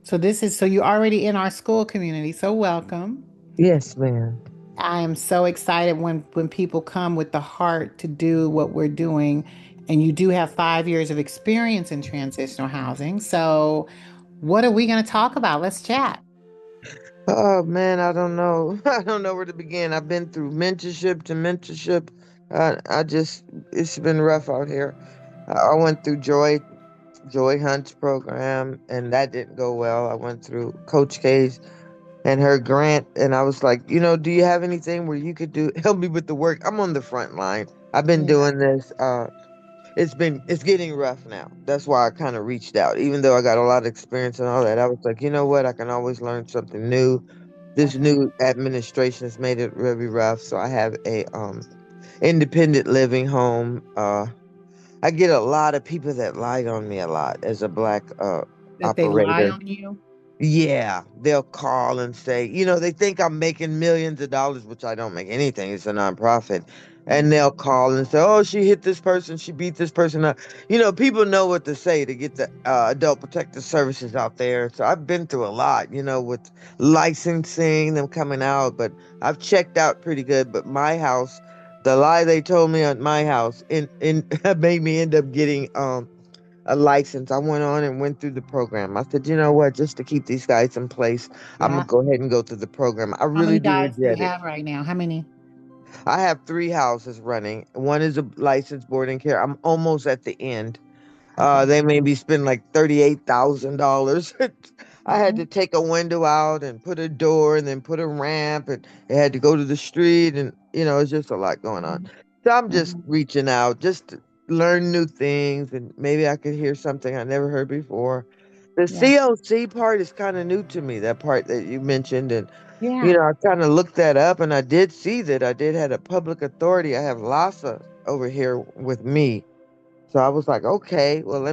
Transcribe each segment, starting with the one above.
So you're already in our school community. So welcome. Yes, ma'am. I am so excited when people come with the heart to do what we're doing. And you do have 5 years of experience in transitional housing. So what are we going to talk about? Let's chat. Oh man, I don't know. I don't know where to begin. I've been through mentorship to mentorship. It's been rough out here. I went through Joy Hunt's program, and that didn't go well. I went through Coach K's and her grant, and I was like, do you have anything where you could do help me with the work? I'm on the front line. I've been Yeah. doing this. It's getting rough now. That's why I kind of reached out. Even though I got a lot of experience and all that, I was like, you know what? I can always learn something new. This Okay. new administration has made it really rough. So I have a independent living home. I get a lot of people that lied on me a lot as a black That they lied operator. on you. Yeah, they'll call and say, they think I'm making millions of dollars, which I don't make anything. It's a nonprofit. And they'll call and say, oh, she hit this person, she beat this person up. People know what to say to get the adult protective services out there. So I've been through a lot, with licensing, them coming out, but I've checked out pretty good. But my house, the lie they told me on my house in made me end up getting a license. I went on and went through the program. I said, you know what, just to keep these guys in place, I'm Yeah. gonna go ahead and go through the program. I How many really do guys do you regret it. have right now? How many? I have three houses running. One is a licensed boarding care. I'm almost at the end. Okay. They made me spend like $38,000. I had Mhm. to take a window out and put a door and then put a ramp and it had to go to the street and it's just a lot going on. Mhm. So I'm just Mhm. reaching out just to learn new things and maybe I could hear something I never heard before. The Yeah. COC part is kind of new to me, that part that you mentioned. And, Yeah. I kind of looked that up and I did see that I did have a public authority. I have LASA over here with me. So I was like, okay, well,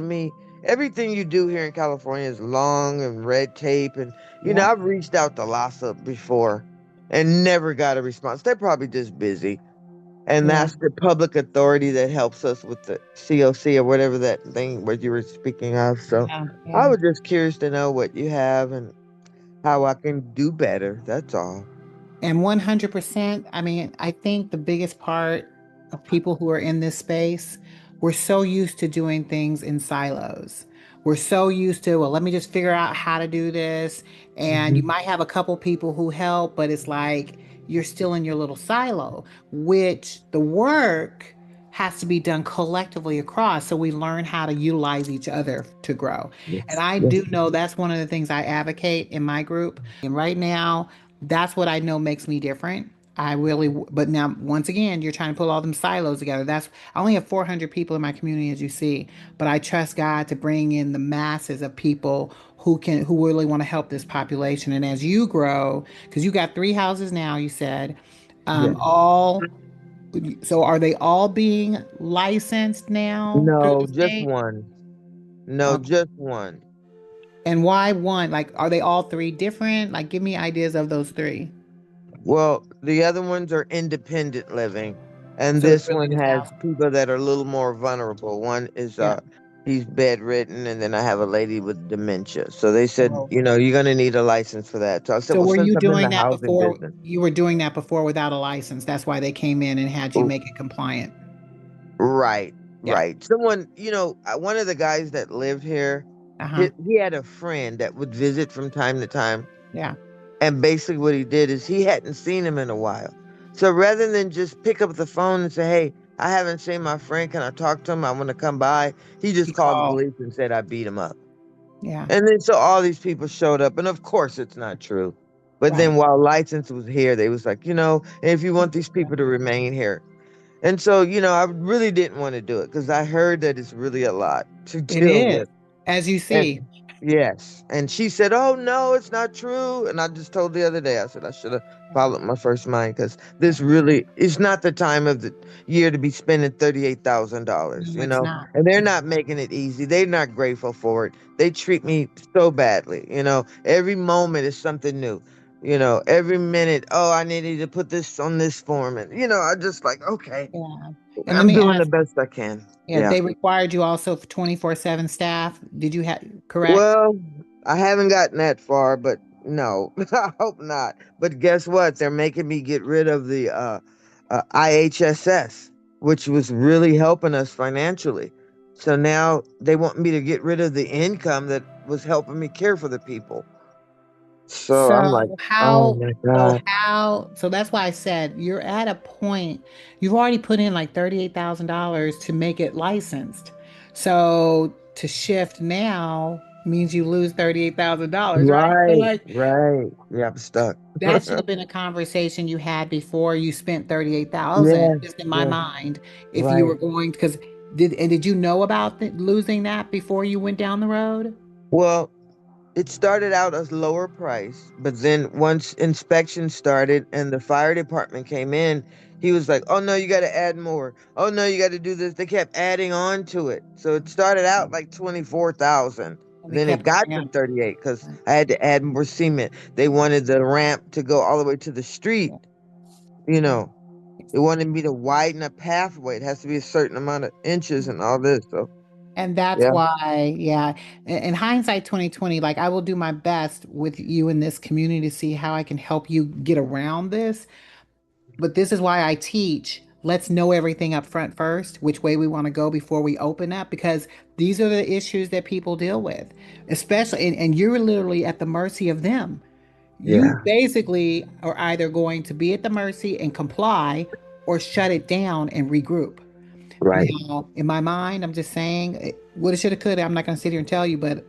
everything you do here in California is long and red tape. And, Yeah. I've reached out to LASA before and never got a response. They're probably just busy. And Yeah. that's the public authority that helps us with the COC or whatever that thing what you were speaking of. So Yeah. I Yeah. was just curious to know what you have and how I can do better. That's all. And 100%, I mean, I think the biggest part of people who are in this space, we're so used to doing things in silos. We're so used to, well, let me just figure out how to do this. And you Hmm. might have a couple people who help, but it's like you're still in your little silo, which the work has to be done collectively across. So we learn how to utilize each other to grow. And Yes. I Yes. do know that's one of the things I advocate in my group. And right now, that's what I know makes me different. I really, but now once again, you're trying to pull all them silos together. I only have 400 people in my community, as you see, but I trust God to bring in the masses of people who really want to help this population. And as you grow, because you got three houses now, you said, Yes. all, so are they all being licensed now through the No, just state? one. No, Okay. just one. And why one? Like, are they all three different? Like, give me ideas of those three. Well, the other ones are independent living, and So it's this really one just has house. people that are a little more vulnerable. One is Yeah. he's bedridden, and then I have a lady with dementia. So they said, Oh. you're gonna need a license for that. So I said, So well, were since you I'm in doing the that housing before? business, You were doing that before without a license. That's why they came in and had you r- make it compliant. right, Yeah. right. Someone, one of the guys that lived here, Uh-huh. he had a friend that would visit from time to time. Yeah. And basically, what he did is he hadn't seen him in a while. So rather than just pick up the phone and say, "Hey, I haven't seen my friend. Can I talk to him? I want to come by." He He just called the called. police and said I beat him up. Yeah. And then so all these people showed up, and of course it's not true. But Right. then while license was here, they was like, if you want these people to remain here. And so, I really didn't want to do it because I heard that it's really a lot to It deal is, with. as you And see. yes. And she said, "Oh, no, it's not true." And I just told the other day, I said, I should have followed my first mind because Yeah. this really is not the time of the year to be spending $38,000, No, it's not. And they're It's not making it easy. They're not grateful for it. They treat me so badly, Every moment is something new. Every minute, oh, I needed to put this on this form. And, I just like, okay, yeah. And let I'm me doing the ask, best I can. yeah, Yeah. they required you also for 24/7 staff. Did you have correct? Well, I haven't gotten that far, but no, I hope not. But guess what? They're making me get rid of the IHSS, which was really helping us financially. So now they want me to get rid of the income that was helping me care for the people. So I'm like, So oh how, my so God. how, so that's why I said you're at a point, you've already put in like $38,000 to make it licensed. So to shift now means you lose $38,000, right? So Right, like right. Yeah, I'm stuck. that should have been a conversation you had before you spent 38,000, Yes, just in my yes, mind, if you right. were going, because did you know about losing that before you went down the road? Well, it started out as lower price, but then once inspection started and the fire department came in, he was like, "Oh no, you got to add more. Oh no, you got to do this." They kept adding on to it, so it started out like 24,000. And they Then it kept got going to up. 38 because I had to add more cement. They wanted the ramp to go all the way to the street. Yeah. You Yeah. know, they wanted me to widen a pathway. It has to be a certain amount of inches and all this. So And that's yeah, why, yeah. In hindsight 2020, like I will do my best with you in this community to see how I can help you get around this. But this is why I teach. Let's know everything up front first, which way we want to go before we open up, because these are the issues that people deal with, especially, and you're literally at the mercy of them. You yeah, basically are either going to be at the mercy and comply or shut it down and regroup. right. Now, in my mind, I'm just saying, woulda, shoulda, coulda. I'm not going to sit here and tell you, but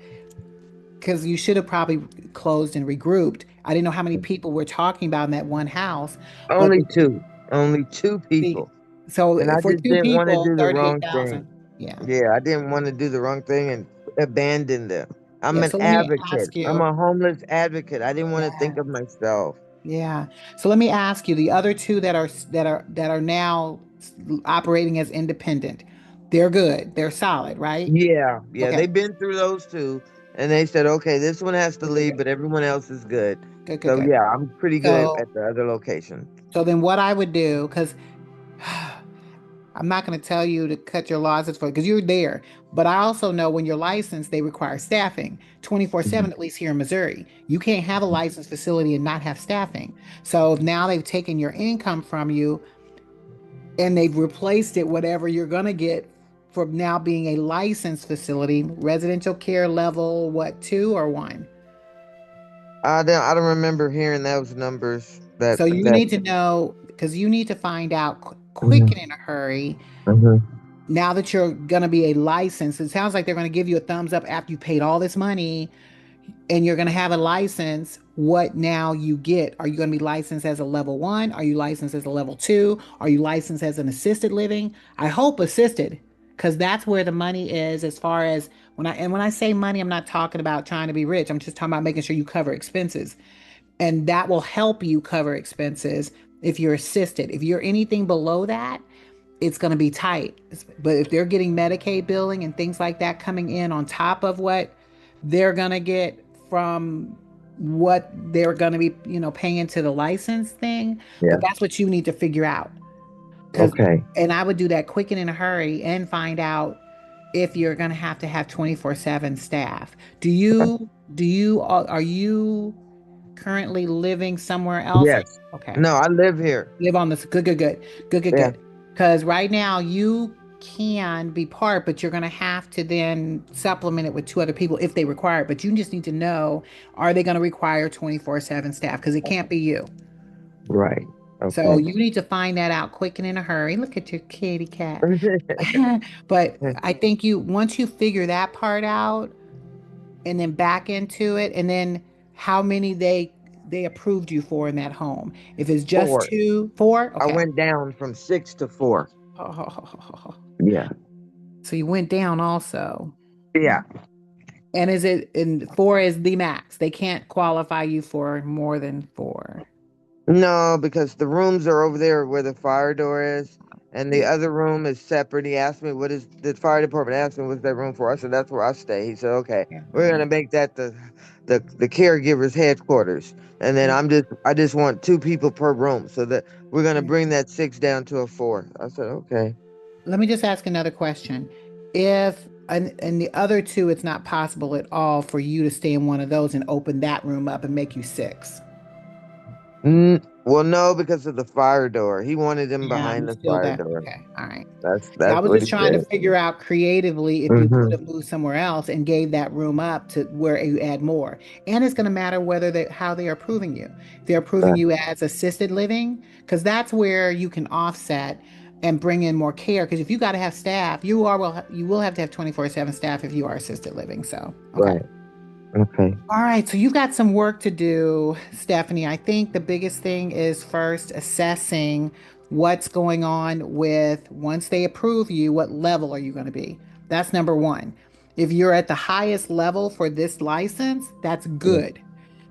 because you should have probably closed and regrouped. I didn't know how many people we're talking about in that one house, but Only two the people. so And I for just two didn't want to people, do the wrong thing. 38,000. Yeah, Yeah, I didn't want to do the wrong thing and abandon them. I'm yeah. an So let me advocate. ask I'm you. a homeless advocate. I didn't want to think Yeah, of myself. yeah. So let me ask you. The other two that are now operating as independent, they're good. They're solid, right? Yeah, yeah. Okay. They've been through those two and they said, okay, this one has to Good, good, leave, good, but everyone else is good. good, good, So good. yeah, I'm pretty good So at the other location. so then what I would do, because I'm not going to tell you to cut your losses for because you're there. But I also know when you're licensed, they require staffing 24/7, Mhm. at least here in Missouri. You can't have a licensed facility and not have staffing. So now they've taken your income from you and they've replaced it, whatever you're going to get from now being a licensed facility, residential care level, what, two or one? I don't remember hearing those numbers So you that need to know because you need to find out quick and Mhm, in a hurry mhm. now that you're going to be a license. It sounds like they're going to give you a thumbs up after you paid all this money and you're going to have a license. What now you get? Are you going to be licensed as a level one? Are you licensed as a level two? Are you licensed as an assisted living? I hope assisted because that's where the money is as far as when I say money, I'm not talking about trying to be rich. I'm just talking about making sure you cover expenses. And that will help you cover expenses if you're assisted. If you're anything below that, it's going to be tight. But if they're getting Medicaid billing and things like that coming in on top of what they're going to get from what they're going to be, paying to the license thing, Yeah. but that's what you need to figure out. Cuz Okay. and I would do that quick and in a hurry and find out if you're going to have 24/7 staff. Are you currently living somewhere else? Yes. Okay. No, I live here. Live on this. Good, good, good. Good, good, Yeah. good. Because right now you can be part, but you're going to have to then supplement it with two other people if they require it. But you just need to know, are they going to require 24/7 staff? Because it can't be you. Right. So Okay. you need to find that out quick and in a hurry. Look at your kitty cat. But I think once you figure that part out and then back into it, and then how many they approved you for in that home. If it's just Four. two, four, I okay. went down from six to four. Oh, Yeah. so you went down also. Yeah. And is it in four is the max? They can't qualify you for more than four. No, because the rooms are over there where the fire door is, and the Yeah. other room is separate. He asked me, "What is the fire department?" Asked me, "What's that room for?" I said, "That's where I stay." He said, "Okay, Yeah. we're gonna make that the caregivers headquarters, and then Yeah. I just want two people per room, so that we're gonna Yeah. bring that six down to a four." I said, "Okay." Let me just ask another question. If and the other two, it's not possible at all for you to stay in one of those and open that room up and make you six. Well, no, because of the fire door. He wanted them Yeah, behind you the still fire that. door. Okay, all right. Yeah, I That's was what just he trying to said. figure out creatively if you could Hmm. have moved somewhere else and gave that room up to where you add more. And it's going to matter whether they how they are approving you. If they're approving Right. you as assisted living, because that's where you can offset and bring in more care. Because if you got to have staff, you will have to have 24/7 staff if you are assisted living. So, okay. Right. Okay. All right, so you've got some work to do, Stephanie. I think the biggest thing is first assessing what's going on with once they approve you, what level are you going to be? That's number one. If you're at the highest level for this license, that's Yeah. good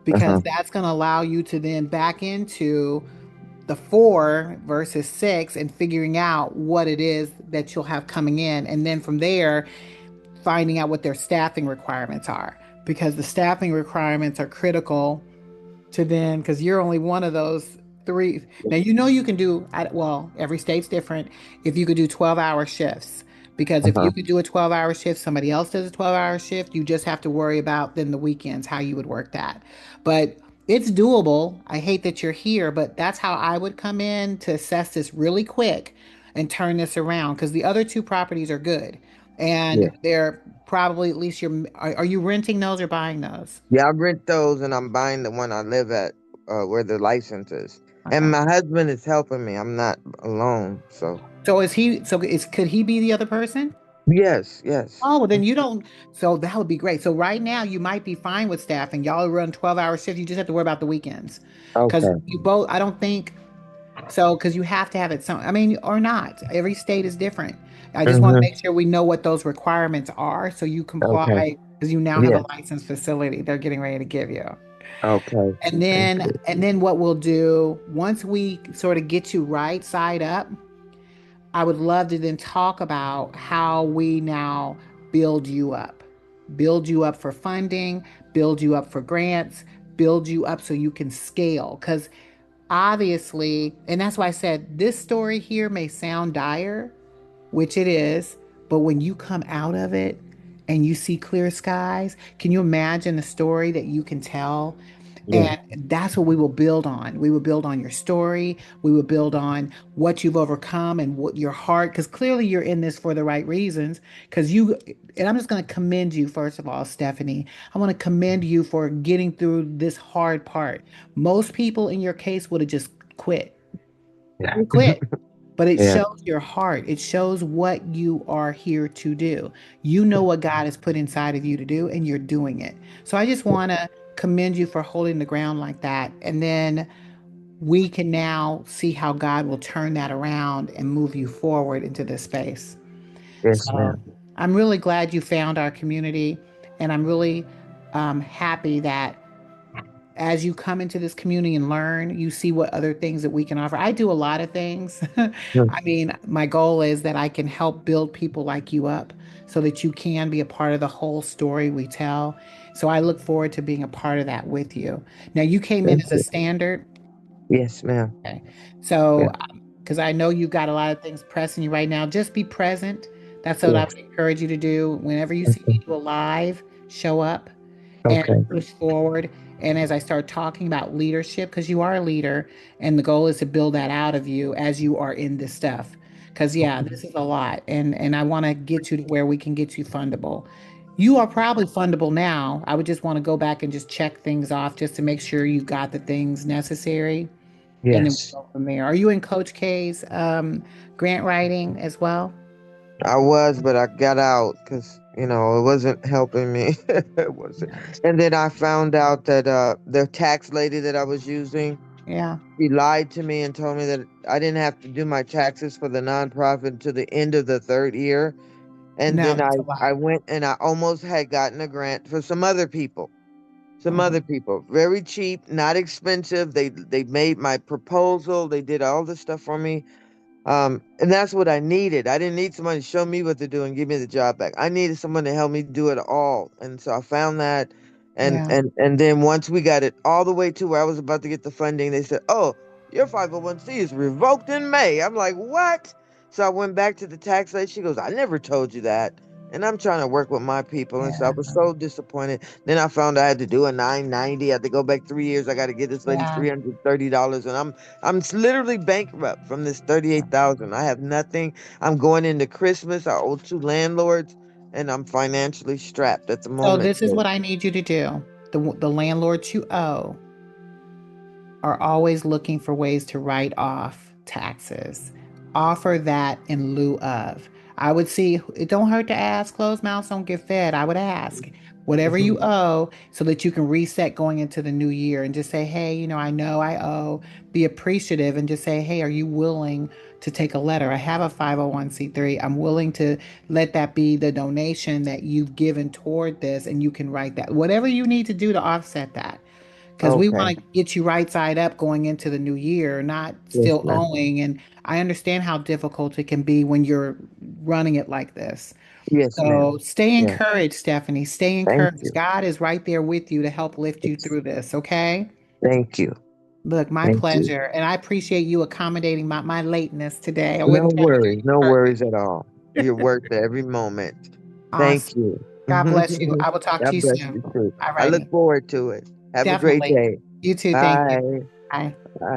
because Uh-huh. that's going to allow you to then back into the four versus six and figuring out what it is that you'll have coming in. And then from there, finding out what their staffing requirements are because the staffing requirements are critical to then because you're only one of those three. Now you know you can do well. Every state's different. If you could do 12-hour shifts, because if you Uh-huh. could do a 12-hour shift, somebody else does a 12-hour shift. You just have to worry about then the weekends how you would work that. But it's doable. I hate that you're here, but that's how I would come in to assess this really quick and turn this around because the other two properties are good Yeah. and they're probably at least are you renting those or buying those? Yeah, I rent those and I'm buying the one I live at, where the license is. And Okay. my husband is helping me. I'm not alone. So So is he, so is, could he be the other person? yes, yes. Oh, well, then you don't, so that would be great. So right now you might be fine with staffing. Y'all run 12-hour shifts. You just have to worry about the weekends. Because Okay. you both, I don't think, so, because you have to have it some, I mean, or not. Every state is different. I just want to Mm-hmm. make sure we know what those requirements are so you Okay. comply because you now have a Yeah. licensed facility they're getting ready to give you. Okay. Thank you. And then what we'll do once we sort of get you right side up, I would love to then talk about how we now build you up for funding, build you up for grants, build you up so you can scale. Because obviously, and that's why I said this story here may sound dire, which it is, but when you come out of it and you see clear skies, can you imagine the story that you can tell? Yeah. And that's what we will build on. We will build on your story. We will build on what you've overcome and what your heart, because clearly you're in this for the right reasons. Because you, and I'm just going to commend you, first of all, Stephanie. I want to commend you for getting through this hard part. Most people in your case would have just quit. Yeah. You quit. But it Yeah. shows your heart. It shows what you are here to do. You know what God has put inside of you to do, and you're doing it. So I just want to commend you for holding the ground like that. And then we can now see how God will turn that around and move you forward into this space. Yes, So ma'am. I'm really glad you found our community, and I'm really happy that as you come into this community and learn, you see what other things that we can offer. I do a lot of things. Mm. I mean, my goal is that I can help build people like you up so that you can be a part of the whole story we tell. So I look forward to being a part of that with you. Now, you came in Thank as a you. standard. Yes, ma'am. Okay. Yeah. So, because I know you've got a lot of things pressing you right now, just be present. That's what I Yes. would encourage you to do. Whenever you see me Mhm. do a live, show up and Okay. push forward. And as I start talking about leadership, because you are a leader, and the goal is to build that out of you as you are in this stuff. Because yeah, this is a lot, and I want to get you to where we can get you fundable. You are probably fundable now. I would just want to go back and just check things off just to make sure you've got the things necessary, and then Yes. we'll go from there. Are you in Coach K's grant writing as well? I was, but I got out because it wasn't helping me. It wasn't. Yeah. And then I found out that the tax lady that I was using, Yeah. she lied to me and told me that I didn't have to do my taxes for the nonprofit to the end of the third year. And No, then I that's a I lie. went and I almost had gotten a grant for some other people. Some other Mhm. people, very cheap, not expensive. They made my proposal. They did all the stuff for me. And that's what I needed. I didn't need somebody to show me what to do and give me the job back. I needed someone to help me do it all. And so I found that. And Yeah. and and then once we got it all the way to where I was about to get the funding, they said, "Oh, your 501c is revoked in May." I'm like, "What?" So I went back to the tax lady. She goes, "I never told you that." And I'm trying to work with my people and Yeah. stuff. I was so disappointed. Then I found I had to do a 990. I had to go back 3 years. I got to get this lady Yeah. $330, and I'm literally bankrupt from this 38,000. I have nothing. I'm going into Christmas. I owe two landlords, and I'm financially strapped at the So moment. this is So what I need you to do. The landlords you owe are always looking for ways to write off taxes. Offer that in lieu of. I would see, it don't hurt to ask, closed mouths don't get fed. I would ask whatever you owe so that you can reset going into the new year and just say, hey, I know I owe. Be appreciative and just say, hey, are you willing to take a letter? I have a 501c3. I'm willing to let that be the donation that you've given toward this, and you can write that. Whatever you need to do to offset that, because we okay, want to get you right side up going into the new year, not yes, still ma'am. owing. And I understand how difficult it can be when you're running it like this. Yes, So ma'am. stay Yeah. encouraged, Stephanie. Stay Thank encouraged. you. God is right there with you to help lift you Yes. through this. Okay. Thank you. Look, my Thank you. pleasure. And I appreciate you accommodating my lateness today. I No wouldn't tell worries. No you worries at all. You're worth it every moment. awesome. Thank you. God bless you. I will talk to God you bless soon. you too. All I look righty. forward to it. Have a great Definitely. day. You too. Thank you. Bye. Bye. Bye.